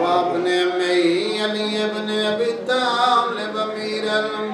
وابن عمي علي بن ابي طالب امير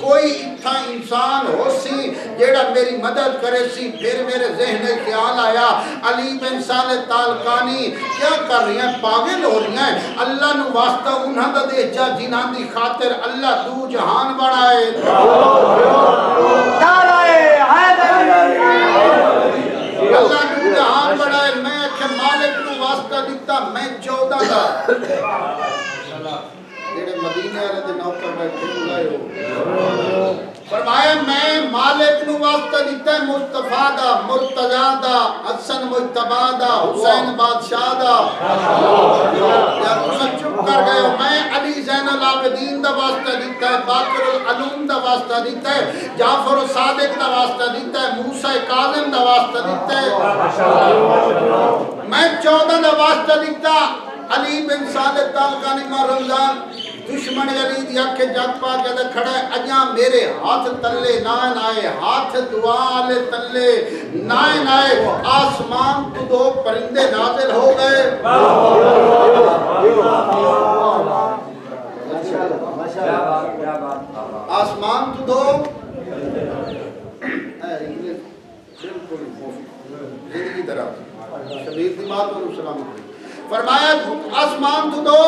کوئی اتھا انسان ہو سی جیڑا میری مدد کرے سی. پھر میرے ذہن خیال آیا علی بن صالح تالقانی کیا کر رہی ہیں, پاگل ہو رہی ہیں. اللہ نو واسطہ انہاں دا دے جا جنہاں دی خاطر اللہ دو جہان بنائے. اللہ دو جہان بنائے. میں کہ مالک نو واسطہ دیتا میں 14 دا جیڑے مدینے والے دے نوکر بیٹھے لائے ہو. فرمایا میں مالک نو واسطہ دیتا ہے مصطفیٰ دا, مرتضیٰ دا, حسن مجتبی دا, حسین بادشاہ دا. یا تم چپ کر گئے ہو. میں علی زین العابدین دا واسطہ دیتا ہے, باقر العلوم دا واسطہ دیتا ہے, جعفر صادق دا واسطہ دیتا ہے, موسیٰ کاظم دا واسطہ دیتا ہے. میں 14 دا واسطہ دیتا علی بن صالح تالقانی ماہ رمضان دشمن علی دیا کے جگ پا کے کھڑا ہے. اجاں میرے ہاتھ تلے نائن آئے, ہاتھ دعا لے تلے نائن آئے. آسمان تو 2 پرندے نازل ہو گئے. آسمان تو 2 زندگی طرح شبیر دی بات اور سلام. فرمایا آسمان تو 2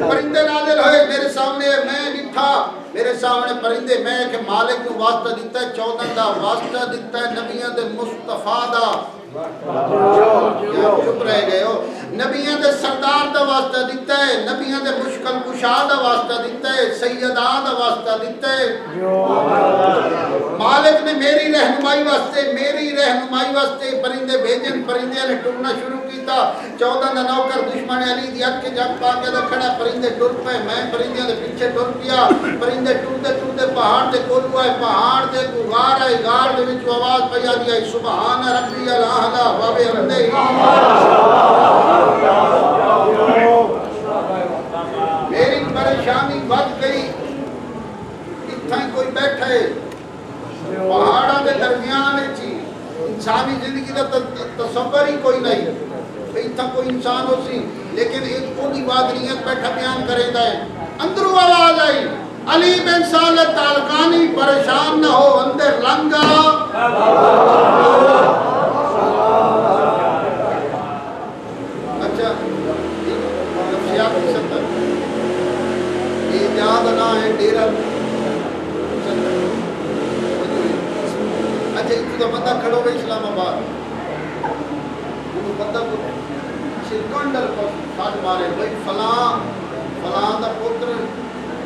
پرندے نازل ہوئے. میرے سامنے میں بٹھا, میرے سامنے پرندے. میں کہ مالک کو واسطہ دیتا ہے 14 دا واسطہ دیتا ہے نبیوں دے مصطفیٰ دا. چپ رہ گئے ہو. نبیوں دے سردار دا واسطہ دیتا ہے, نبیوں دے مشکل کشا دا واسطہ دیتا ہے, سیدہ دا واسطہ دیتا ہے. مالک نے میری رہنمائی واسطے پرندے بھیجن. پرندے نے ٹرنا شروع کیتا. 14 دا نوکر دشمن علی دی اگ کے جگ پا کے کھڑا. پرندے ٹر پے, میں پرندے دے پیچھے ٹر پیا. پرندے ٹرتے پہاڑ دے کولو آئے, پہاڑ دے کو غار آئے, غار دے وچ آواز پئی آندی آئی سبحان ربی الاعلی و بحمدہ. میری پریشانی بڑھ گئی. اتھاں کوئی بیٹھے پہاڑاں دے درمیان وچ, انسانی زندگی دا تصور ہی کوئی نہیں. اتھاں کوئی انسان ہو سی, لیکن ایک کوئی وادریت بیٹھا بیان کرے دا ہے. اندروں آواز آئی علی بن صالح تالقانی پریشان نہ ہو, اندر لنگا. اچھا نفسیات کی سطح یہ یاد نہ ہے ڈیرہ. اچھا اتو تو بندہ کھڑو گئے اسلام آباد, انہوں بندہ کو سرکنڈل کو ساتھ مارے بھئی فلاں دا پتر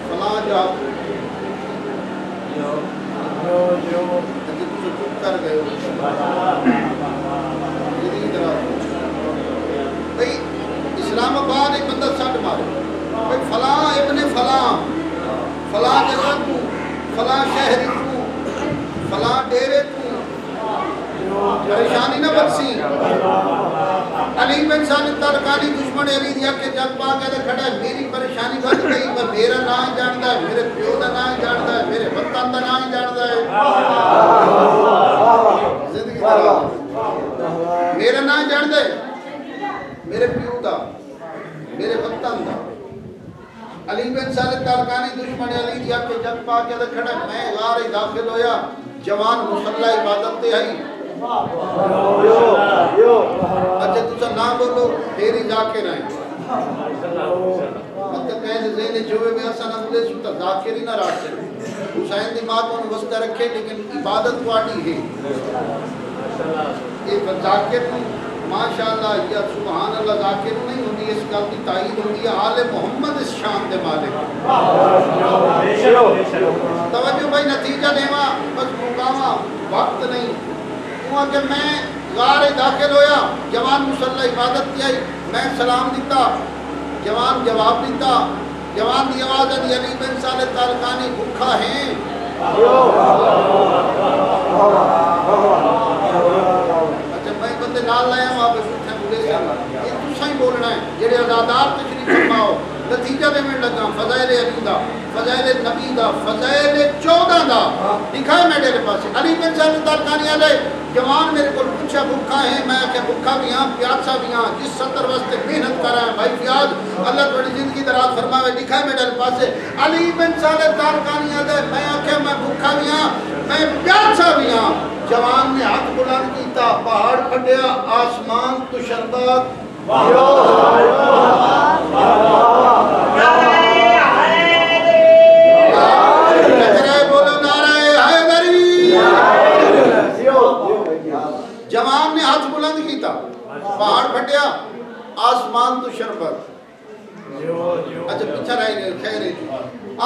فلاں جاؤ. اچھا تو چپ کر گئے ہو. بھئی اسلام آباد ایک بندہ ساتھ مارے بھئی فلاں ابن فلاں جگہ تو, فلاں شہری تو, فلاں ڈیرے تو. پریشانی نہ بچی. علی بن صالح تالقانی دشمن علی دیا کے جگ پا کے کھڑا ہے. میری پریشانی بچ گئی. میں میرا نام جانتا ہے, میرے پیو دا نام جانتا ہے, میرے وطن دا نام جانتا ہے. زندگی میرا نام جانتا ہے, میرے پیو دا, میرے وطن دا. علی بن صالح تالقانی دشمن علی دیا کے جگ پا کے کھڑا ہے. میں غار داخل ہویا, جوان مصلی عبادت تے آئی. اچھا تُسا نام بولو تیری ذاکر ہیں. مطلب کہنے ذہنے جوئے میں ایسا نہ بولے سوتا ذاکر ہی نہ راستے. حسین دی ماں کو وسطہ رکھے لیکن عبادت واٹی ہے. ایک ذاکر ماشاءاللہ یا سبحان اللہ ذاکر نہیں ہوتی, اس گل کی تائید ہوتی ہے آل محمد اس شان دے مالک. توجہ بھائی نتیجہ دیوا بس مقامہ وقت نہیں. ہوا کہ میں غار داخل ہویا, جوان مصلی عبادت کی آئی. میں سلام دیتا, جوان جواب دیتا. جوان دی آواز ہے علی بن صالح تالقانی بھوکا ہیں. اچھا میں بندے نال لائے ہوں آپ اس اٹھیں بولے سے یہ تسا ہی بولنا ہے جڑے ازادار تشریف فرماؤ. نتیجہ دیویں لگا فضائل علی دا فضائل نبی دا فضائل 14 دا دکھائے میرے پاس علی بن صاحب تارکانی علیہ جوان میرے کو پوچھا بھوکا ہے میں کہ بھوکا بھی ہاں پیاسا بھی ہاں جس 70 واسطے محنت کر رہا ہے بھائی فیاض اللہ تھوڑی زندگی دراز فرماوے دکھائے میرے پاس علی بن صاحب تارکانی علیہ میں کہ میں بھوکا بھی ہاں میں پیاسا بھی ہاں جوان نے ہاتھ بلند کیتا پہاڑ پھٹیا آسمان تو شربت جوان نے ہاتھ بلند کیتا پہاڑ پھٹیا آسمان تو شربت اچھا پیچھا رہ گئے خیر ہے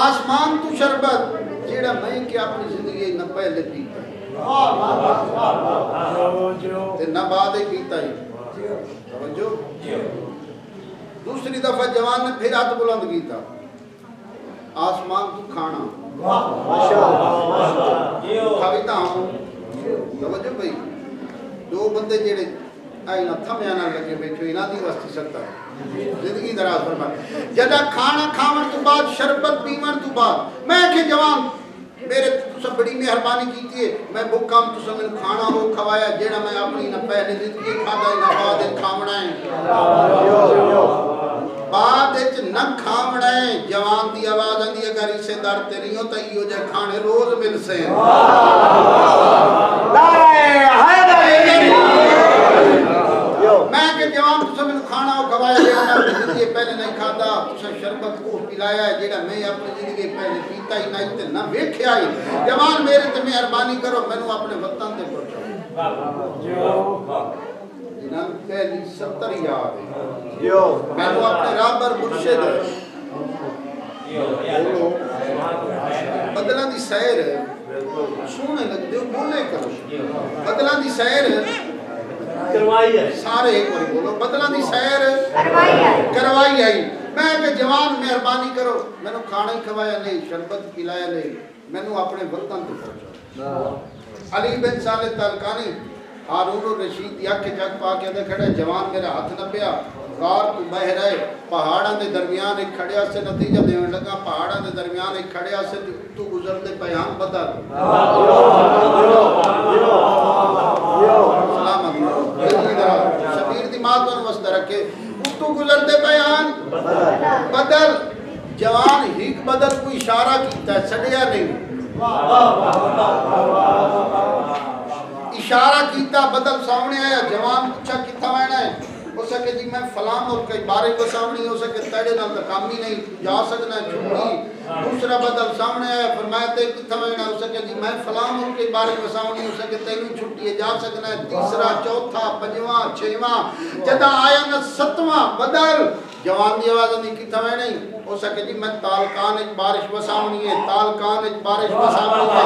آسمان تو شربت جیڑا میں کہ اپنی زندگی نہ پہلے پیتا تے نہ بعد پیتا ہی توجہ دوسری دفعہ جوان نے پھر ہاتھ بلند کیتا آسمان تو کھانا کھاویتا ہوں توجہ بھئی دو بندے جیڑے آئینا تھمیانا لگے بیٹھو اینا دی واسطی سکتا زندگی دراز فرمائے جدہ کھانا کھاون تو بعد شربت پیون تو بعد میں کہ جوان میرے تو سب بڑی مہربانی کیتی ہے میں بھوکا تو سب میں کھانا ہو کھوایا جیڑا میں اپنی نہ پہلے زندگی کھادا نہ بعد کھاونا ہے بعد نہ کھاونا ہے جوان دی آواز آندی اگر اسے در تیری ہو تو یہ جائے کھانے روز مل سے میں کہ جوان تو سب میں کھانا ہو کھوایا جیڑا میں اپنی زندگی پہلے نہیں کھادا تو سب شربت کو پلایا ہے جیڑا میں اپنی زندگی پہلے پیتا ہی نہیں تے نہ ویکھیا ہی جوان میرے تے مہربانی کرو میں نے اپنے وطن تے پہنچاؤ جنہاں پہلی 70 یاد ہے میں نے اپنے رابر مرشد بدلان دی سیر سونے لگ دیو بولے کرو بدلان دی سیر سارے ایک باری بولو بدلان دی سیر کروائی آئی میں کہ جوان مہربانی کرو میں نے کھانا ہی کھوایا نہیں شربت پلایا نہیں میں نے اپنے وطن تے پہنچا علی بن صالح تالکانی ہارون الرشید یک جگ پا کے دے کھڑے جوان میرا ہاتھ نہ پیا غار تو بہ رہے پہاڑاں دے درمیان ایک کھڑیا سے نتیجہ دیون لگا پہاڑاں دے درمیان ایک کھڑیا سے تو گزر دے پیام بدل سلامت شبیر دی مات ون وسط رکھے تو گزر دے پیام بدل جوان ہیک بدل کو اشارہ کیتا ہے سڑیا نہیں اشارہ کیتا بدل سامنے آیا جوان پوچھا کتھا وینا ہے ہو سکے جی میں فلاں اور کئی بارے کو سامنے ہو سکے تیڑے نہ تو کام ہی نہیں جا سکنا ہے چھوڑی دوسرا بدل سامنے آیا فرمایا تے کتھا وینا ہو سکے جی میں فلاں اور کئی بارے کو سامنے ہو سکے تینوں چھٹی ہے جا سکنا ہے تیسرا چوتھا پنجواں چھواں جدا آیا نہ ستواں بدل جوان دی آواز نہیں کتھا وینا ہی ہو سکے جی میں تالکان ایک بارش وساونی ہے تالکان ایک بارش وساونی ہے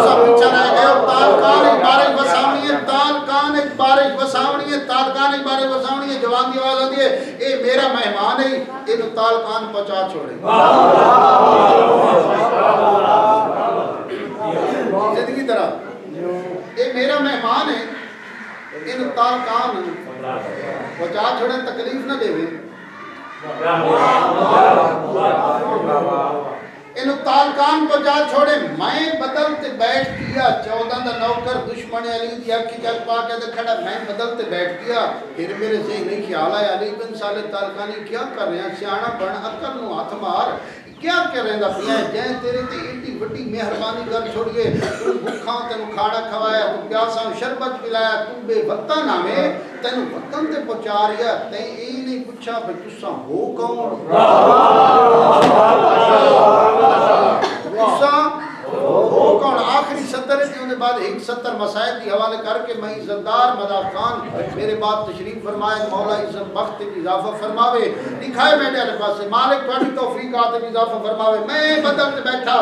سب پیچھا رہ گئے تالکان ایک بارش وساونی ہے تالکان ایک بارش وساونی ہے تالکان ایک بارش وساونی ہے جوان دی آواز آتی ہے اے میرا مہمان ہے انہوں تالکان پہنچا چھوڑے زندگی طرح اے میرا مہمان ہے انہوں تالکان پہنچا چھوڑے تکلیف نہ دے انہوں تالکان کو جا چھوڑے میں بدلتے بیٹھ گیا 14 دا نوکر دشمن علی دیا کی جگ پا کے کھڑا میں بدلتے بیٹھ گیا پھر میرے ذہن نہیں خیال آیا علی بن صالح تالکانی کیا کر رہے ہیں سیانا بن عقل نو ہاتھ مار کیا کر رہے ہیں پیا جائیں تیرے تے ایڈی بڑی مہربانی کر چھوڑیے تو بھوکھاں تینوں کھانا کھوایا تو پیاسا شربت پلایا تو بے وطن آوے تینوں وطن تے پہنچا رہیا تے یہ نہیں پوچھا بھئی تساں ہو کون تساں ہو کون آخری 70 کے انہیں بعد ایک 70 مسائل کی حوالے کر کے میں عزتدار مدار خان میرے بعد تشریف فرمائے مولا عزت بخت کی اضافہ فرماوے دکھائے میں نے پاس سے مالک توڑی توفیق آتے کی اضافہ فرماوے میں بدلتے بیٹھا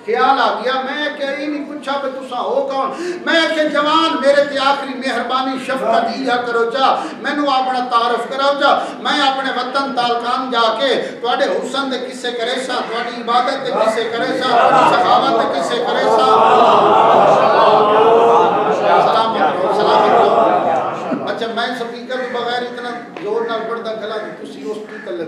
خیال آ گیا میں کہ ہی نہیں پوچھا بے تسا ہو کون میں کہ جوان میرے تے آخری مہربانی شفقت دیا کرو جا میں نو اپنا تعارف کراؤ جا میں اپنے وطن تالکان جا کے توڑے حسن دے کسے کرے سا توڑی عبادت دے کسے کرے سا توڑی سخاوت دے کسے کرے سا سلام کرو اچھا میں سپیکر بغیر اتنا زور نال پڑھدا کھلا تسی اس کی تلے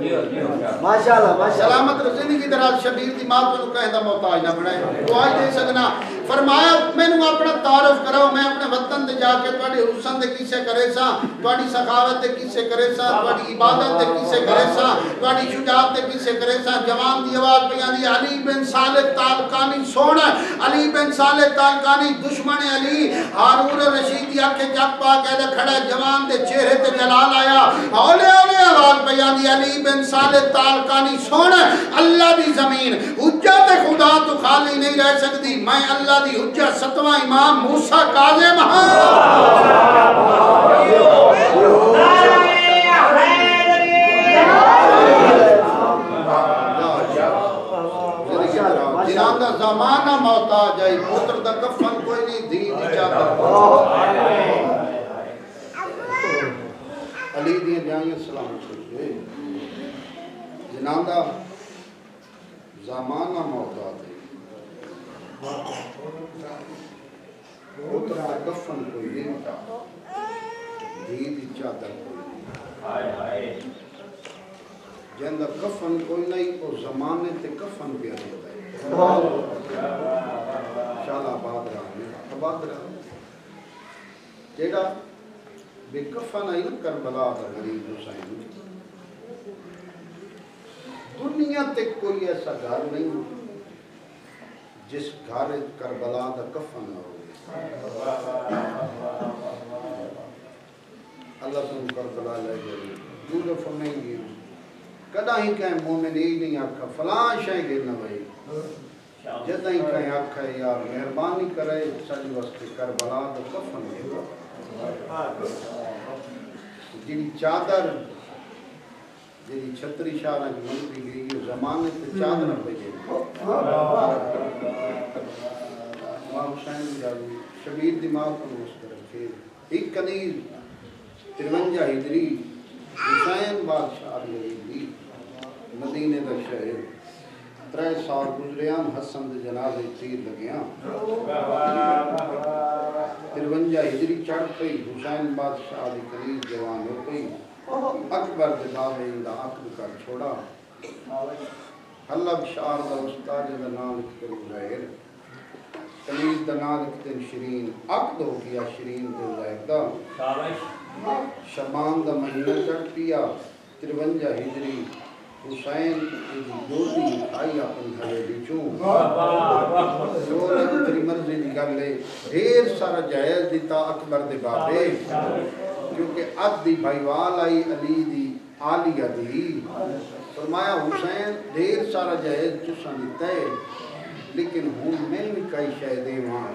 ماشاءاللہ سلامت زندگی دراز شبیر دی ماں کو کہندا محتاج نہ بنائے دعا دے سکنا فرمایا مینوں اپنا تعارف کراؤ میں اپنے وطن تے جا کے تواڈے حسن دے کسے کرے سا تواڈی سخاوت دے کسے کرے سا تواڈی عبادت دے کسے کرے سا تواڈی شجاعت دے کسے کرے سا جوان دی آواز پہ آندی علی بن صالح تالقانی سونا علی بن صالح تالقانی دشمن علی ہارون رشید دی اکھے چک پا کے کھڑا جوان دے چہرے تے جلال آیا اولے اولے آواز پہ آندی علی بن صالح تالقانی سونا اللہ دی زمین حجت خدا تو خالی نہیں رہ سکتی میں اللہ دی حجت ستواں امام موسیٰ کاظم جناب دا زمانہ محتاج ہے پتر دا کفن کوئی نہیں دھی دی چادر علی دی جائیں سلام چھوڑے جناب دا زمانہ محتاج ہے پتر دا کفن کوئی نہیں دھی دی چادر کوئی نہیں جندر کفن کوئی نہیں اور زمانے تے کفن پہ ہوتا ہے شالا آباد رہا جیڑا بے کفن آئی نا کربلا دا غریب حسین دنیا تے کوئی ایسا گھر نہیں جس گھر کربلا دا کفن نہ ہو اللہ تم کربلا لے گئے دور فرمائیں گے کدا ہی کہیں مومن ہی نہیں آکھا فلاں شاہ گرنا بھائی جدہ ہی کہیں آکھا یار مہربانی کرے سج واسطے کربلا دا کفن گرنا جیڑی چادر جیڑی چھتری شاہ کی منتی گئی یہ زمانے تے چادر پہ گئی ماں حسین جاوی شبیر دماغ کو اس طرف پھر ایک کنیز 53 ہجری حسین بادشاہ دی مدینے دا شہر 3 سال گزریان حسن دے جنازے تیر لگیاں 53 ہجری چڑھ پئی حسین بادشاہ دی کنیز جوان ہو پئی اکبر دے دعوے دا عقد کر چھوڑا حلب شعر دا استاد دا نام لکھ ظاہر کنیز دا نام لکھ شیرین عقد ہو گیا شیرین دے ظاہر دا شبان دا مہینہ چڑھ پیا 53 ہجری حسین کی دوری آئی اپن حویلی چون جو لگ تری مرضی نگل لے ڈھیر سارا جائز دیتا اکبر دے بابے کیونکہ اد دی بھائیوال آئی علی دی آلیہ دی فرمایا حسین ڈھیر سارا جائز چسا دیتا ہے لیکن ہون میں بھی کئی شاہ دے وہاں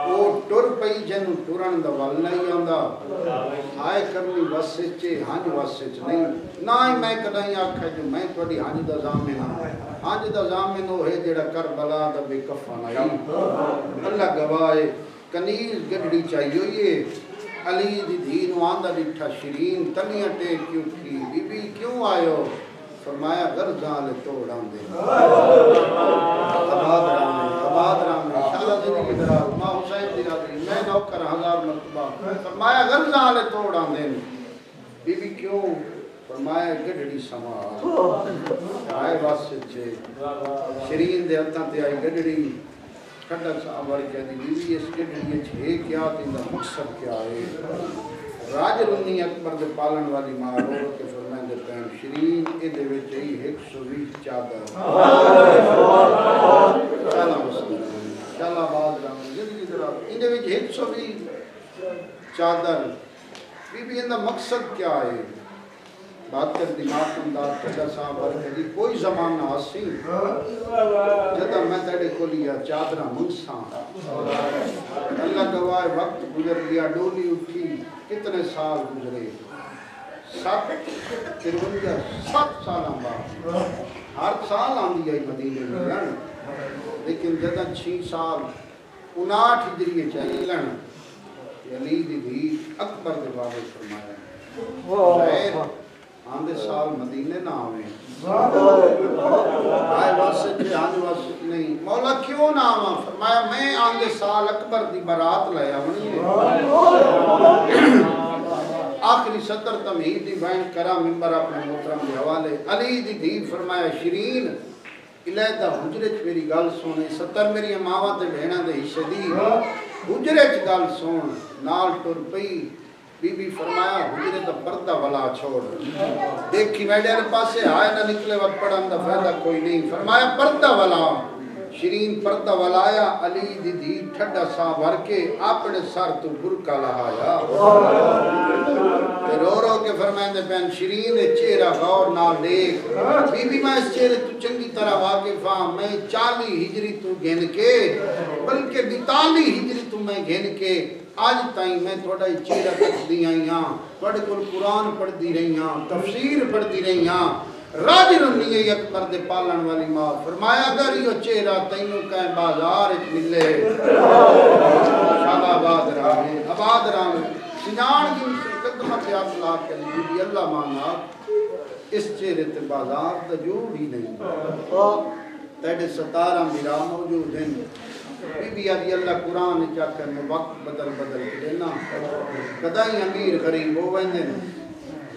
وہ ٹر پئی جنو ٹرن دا واللہ ہی آندہ آئے کرنی واسچے ہانج واسچ نہیں نہ ہی میں کدائیں آکھا جو میں توڑی ہانج دا زامن ہانج دا زامن ہو ہے جڑا کربلا دا بے کفن آئی اللہ گواہ کنیز گڑڑی چاہیے ہوئے علی دی دین واندہ ڈٹھا شیرین تنیاں ٹیک کیوں تھی بی بی کیوں آئے ہو فرمایا غرزان لے توڑان دے آباد رام انشاءاللہ زندگی درار ماں حسین دی رادری میں نوکر 1000 مرتبہ فرمایا غرزان لے توڑان دے بی بی کیوں فرمایا گڑڑی سما آئے واسطے چھے شیرین دے ہتھاں تے آئی گڑڑی کھڑا صاحب والی کہہ دی بی بی اس گڑڑی چھے کیا تیندہ مقصد کیا ہے راج رنی اکبر دے پالن والی معروف کے فرمائن دے پہن شیرین ادھے وچ ہی 120 چادر چالا مسلم چالا باز رام زندگی دراب ادھے وچ 120 چادر بی بی اندہ مقصد کیا ہے بات کر دماغ اندار کھڑا صاحب ورکہ دی کوئی زمان نہ آسی جدہ میں تیڑے کو لیا چادرہ منسان اللہ گواہ وقت گزر لیا ڈولی اٹھی کتنے سال گزرے 7 سال بعد ہر سال آندی آئی مدینے میں لن لیکن جدہ 6 سال 59 ہجری چاہیے لن علی دی بھی اکبر دے بابے فرمایا آندے سال مدینے نہ آویں آئے واسط جی آنے واسط نہیں مولا کیوں نہ آواں فرمایا میں آندے سال اکبر دی برات لیا ونی آخری سطر تمہید دی بیان کرا ممبر اپنے محترم کے حوالے علی دی دھی فرمایا شرین علیحدہ حجرے چ میری گل سونے سطر میری ماواں تے بہناں دے حصے دی حجرے چ گل سن نال ٹر پئی بی بی فرمایا حجرے دا پردہ والا چھوڑ دیکھی ویڈے پاسے آئے نہ نکلے وقت پڑھن دا فائدہ کوئی نہیں فرمایا پردہ والا شرین پردہ والایا علی دی دی ٹھڈا سا بھر کے اپنے سر تو برکا لہایا رو رو کے فرمائندے پہن شرین چہرہ غور نہ دیکھ بی بی میں اس چہرے تو چنگی طرح واقف ہاں میں 40 ہجری تو گھن کے بلکہ 42 ہجری تو میں گھن کے آج تائیں میں تھوڑا چہرہ تک دی آئی ہاں تھوڑے کل قرآن پڑھ دی رہی ہاں تفسیر پڑھ دی رہی ہاں راجر نہیں اکبر دے پالن والی ماں فرمایا اگر یہ چہرہ تینوں کہیں بازار اچ ملے شاہ آباد راہ سنان کی قدمت اطلاع کے لیے اللہ مانا اس چہرے تے بازار تجور ہی نہیں تیرے 17 میرا موجود ہیں بی بی آدھی اللہ قرآن چاہ کر میں وقت بدل کے دینا کدائی امیر غریب ہو گئے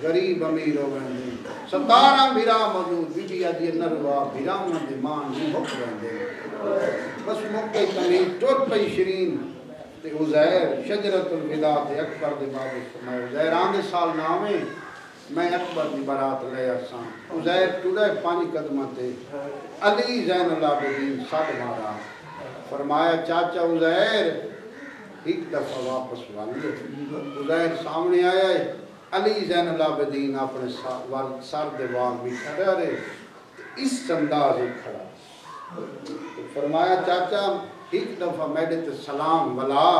غریب امیر ہو گئے 17 میرا موجود بی بی آدھی نروا بیراؤں دے مان نہیں ہو گئے بس موقع تمہیں ٹور پئی شرین تے عزیر شجرت الوداع تے اکبر دے بابے فرمائے عزیر آندے سال نامے میں اکبر دی برات لے آسان عزیر ٹوڑے 5 قدمہ تے علی زین العابدین ساتھ مارا فرمایا چاچا عزیر ایک دفعہ واپس والے عزیر سامنے آیا ہے علی زین العابدین اپنے سر دے وال بھی کھڑا رہے اس انداز کھڑا فرمایا چاچا ایک دفعہ میڈے تے سلام ولا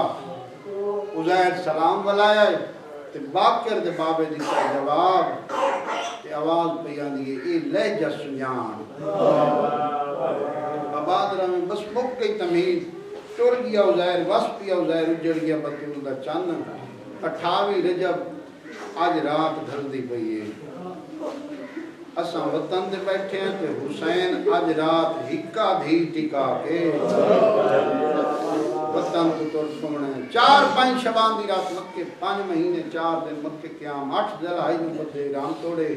عزیر سلام ولایا ہے تے باکر دے بابے دی کا جواب تے آواز پہ آندی ہے اے لہجہ سنیان آباد رہا میں بس مک گئی تمہید ٹور گیا عزیر وس پیا عزیر اجڑ گیا بطول دا چاند 28 رجب آج رات ڈھل دی پئی ہے اساں وطن دے بیٹھے ہیں تے حسین آج رات ہکا دھی ٹکا کے وطن تو تر سمنے 4-5 شبان دی رات مکے 5 مہینے 4 دن مکے قیام 8 جلہائی میں بدے رام توڑے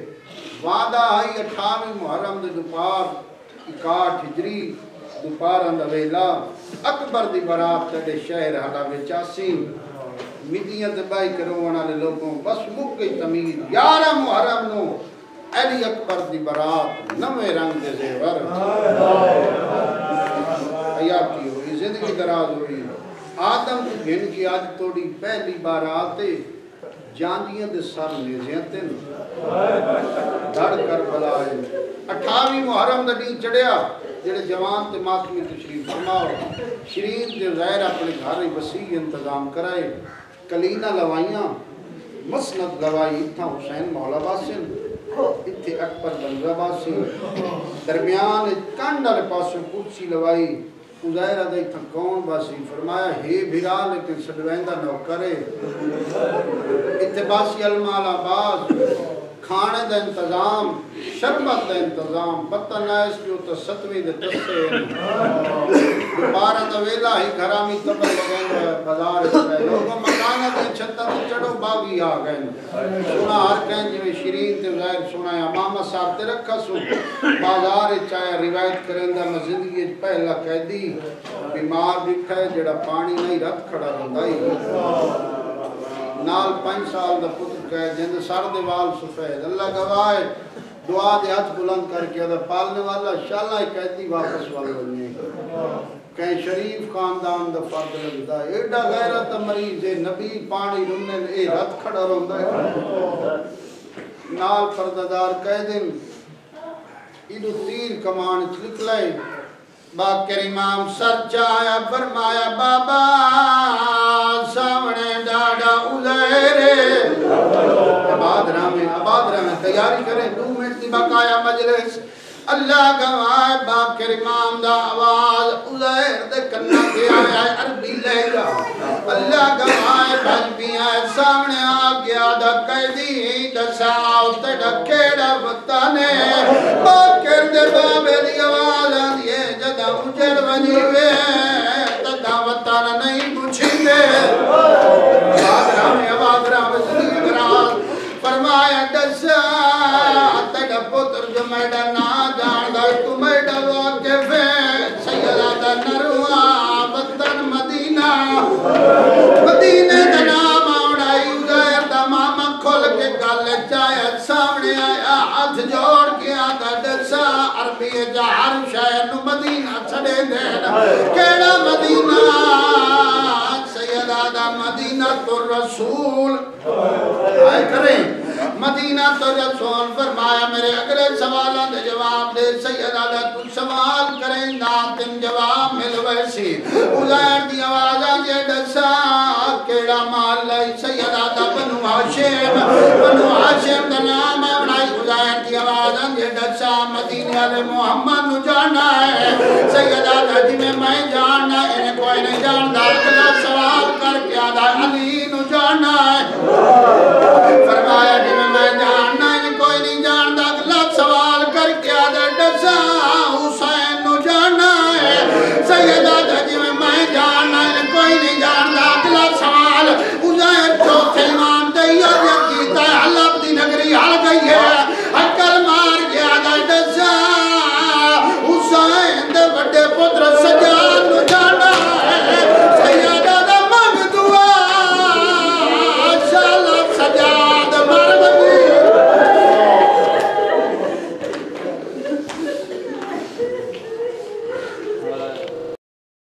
وعدہ آئی 28 محرم دے دوپار 61 ہجری دوپار اندویلا اکبر دی برات تیرے شہر حلا وچاسی میڈیا دبائی کرونا لے لوگوں بس مک گئی تمید 11 محرم نو علی اکبر دی برات نمے رنگ دے زیور حیاتی ہوئی زندگی دراز ہوئی آدم کو گھن کی آج توڑی پہلی بار آتے جانجیاں دے سر نیزیاں تین دھڑ کر بلائے 28 محرم دا دین چڑیا جڑے جوان تے ماتمی تشریف فرماؤ شرین دے غیر اپنے گھر وسیع انتظام کرائے کلینہ لوائیاں مسند گوائی تھا حسین مولا باسن اتھے اکبر بنگلہ باسن درمیان کانڈل پاسوں کرسی لوائی عزیر دے تھا کون باسی فرمایا ہے بھرا لیکن سڑویندہ نو کرے اتھے باسی المال آباز کھانے دا انتظام شربت دا انتظام پتہ نائس جو تا 7ویں دے تسے دوبارہ دا ویلا ہی گھرامی تبر لگیں بازار ہے لوگوں مکانہ دے چھتا تے چڑھو باغی آگئے سنا ہر کہیں جو شرین تے ظاہر سنا ہے امامہ صاحب تے رکھا سو بازار چاہے روایت کرندہ میں زندگی پہلا کہہ دی بیمار بکھا ہے جڑا پانی نہیں رت کھڑا رندائی نال 5 سال دا پتر کہے جند سر دے وال سفید اللہ گواہ دعا دے ہاتھ بلند کر کے دا پالنے والا شاللہ قیدی واپس والے بننے کہیں شریف خاندان دا فرد لگتا ہے ایڈا غیرت مریض ہے نبی پانی رننے اے رت کھڑا رہندا ہے نال پردادار کہہ دن ایڈو تیر کمان چلک لائے باکر امام سر چایا فرمایا بابا سامنے ڈاڈا عزیرے آباد رہے تیاری کریں 2 منٹ دی بقایا مجلس اللہ گواہ باکر امام دا آواز عزیر دے کرنا کے آیا عربی لے جا اللہ گواہ بھج بھی آئے سامنے آگیا دا قیدی دساؤ تے ڈکیڑا وطانے باکر دے بابے دی آواز آدھئے جدہ اجڑ ونیوے تدہ وطان نہیں پوچھیں دے آباد رہے زندگی گراز میڈا نا جان دا تو میڈا واقف ہے سیدہ دا نروہ وطن مدینہ مدینہ دا نام آڑائی ازیر دا ماما کھول کے گل چاہے سامنے آیا ہاتھ جوڑ کے آدھا دسا عربی جہر شہر مدینہ چھڑے دینا کیڑا مدینہ سیدہ دا مدینہ تو رسول آئے کریں مدینہ تو رسول فرمایا میرے اگلے سوالہ دے جواب دے سیدہ دا تو سوال کریں ناتن جواب مل ویسی ازیر دی آوازہ جے دسا کیڑا مال لائی سیدہ دا بنو ہاشم دا نام ہے بنائی ازیر دی آوازہ جے دسا مدینہ علی محمد نو جانا ہے سیدہ دا جی میں جاننا انہیں کوئی نہیں جاندا اگلا سوال کر کے آدھا علی